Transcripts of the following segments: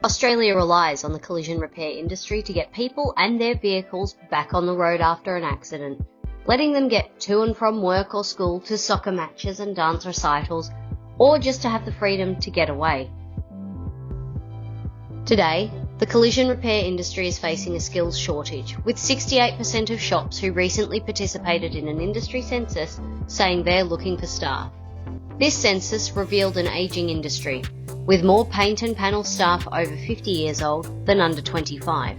Australia relies on the collision repair industry to get people and their vehicles back on the road after an accident, letting them get to and from work or school, to soccer matches and dance recitals, or just to have the freedom to get away. Today, the collision repair industry is facing a skills shortage, with 68% of shops who recently participated in an industry census saying they're looking for staff. This census revealed an ageing industry, with more paint and panel staff over 50 years old than under 25.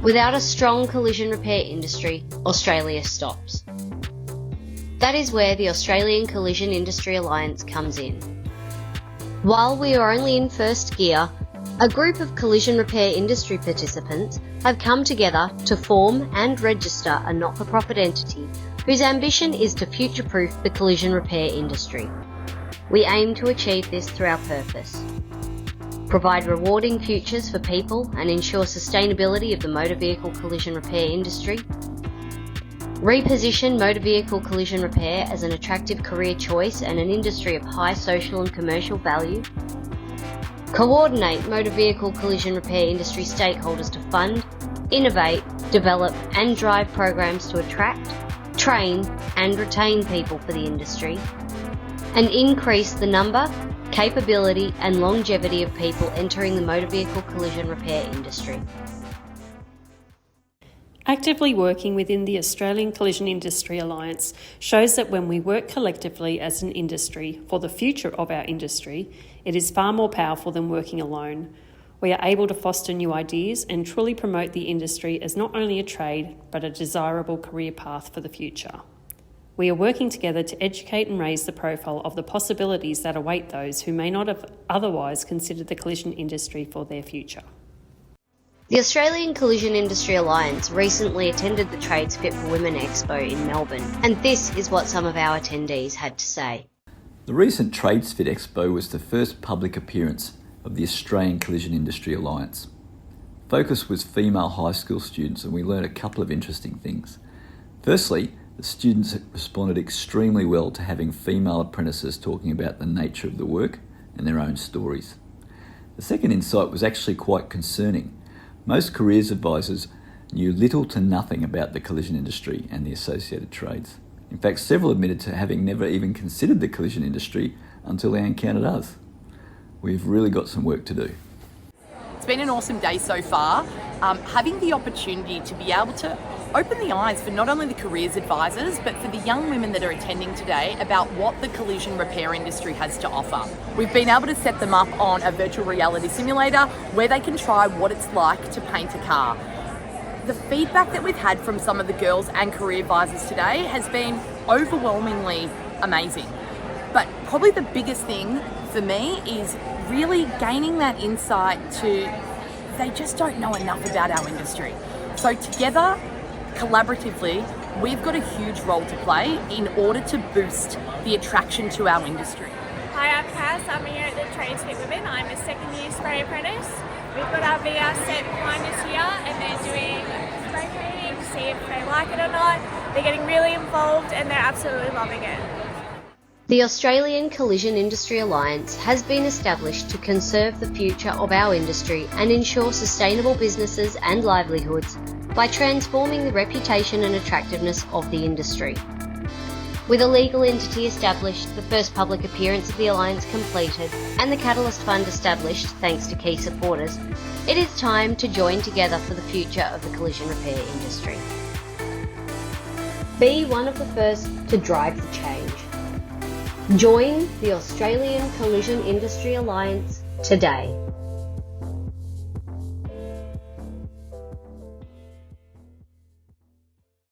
Without a strong collision repair industry, Australia stops. That is where the Australian Collision Industry Alliance comes in. While we are only in first gear, a group of collision repair industry participants have come together to form and register a not-for-profit entity whose ambition is to future-proof the collision repair industry. We aim to achieve this through our purpose: provide rewarding futures for people and ensure sustainability of the motor vehicle collision repair industry, reposition motor vehicle collision repair as an attractive career choice and an industry of high social and commercial value, coordinate motor vehicle collision repair industry stakeholders to fund, innovate, develop and drive programs to attract, train and retain people for the industry, and increase the number, capability and longevity of people entering the motor vehicle collision repair industry. Actively working within the Australian Collision Industry Alliance shows that when we work collectively as an industry for the future of our industry, it is far more powerful than working alone. We are able to foster new ideas and truly promote the industry as not only a trade, but a desirable career path for the future. We are working together to educate and raise the profile of the possibilities that await those who may not have otherwise considered the collision industry for their future. The Australian Collision Industry Alliance recently attended the Trades Fit for Women Expo in Melbourne, and this is what some of our attendees had to say. The recent Trades Fit Expo was the first public appearance of the Australian Collision Industry Alliance. Focus was female high school students, and we learned a couple of interesting things. Firstly, the students responded extremely well to having female apprentices talking about the nature of the work and their own stories. The second insight was actually quite concerning. Most careers advisors knew little to nothing about the collision industry and the associated trades. In fact, several admitted to having never even considered the collision industry until they encountered us. We've really got some work to do. It's been an awesome day so far. Having the opportunity to be able to open the eyes for not only the careers advisors, but for the young women that are attending today about what the collision repair industry has to offer. We've been able to set them up on a virtual reality simulator where they can try what it's like to paint a car. The feedback that we've had from some of the girls and career advisors today has been overwhelmingly amazing. But probably the biggest thing for me is really gaining that insight to they just don't know enough about our industry. So together, collaboratively, we've got a huge role to play in order to boost the attraction to our industry. Hi, I'm Cass. I'm here at the Trades Fit Women. I'm a second year spray apprentice. We've got our VR set behind us here and they're doing spray painting to see if they like it or not. They're getting really involved and they're absolutely loving it. The Australian Collision Industry Alliance has been established to conserve the future of our industry and ensure sustainable businesses and livelihoods by transforming the reputation and attractiveness of the industry. With a legal entity established, the first public appearance of the Alliance completed, and the Catalyst Fund established thanks to key supporters, it is time to join together for the future of the collision repair industry. Be one of the first to drive the change. Join the Australian Collision Industry Alliance today.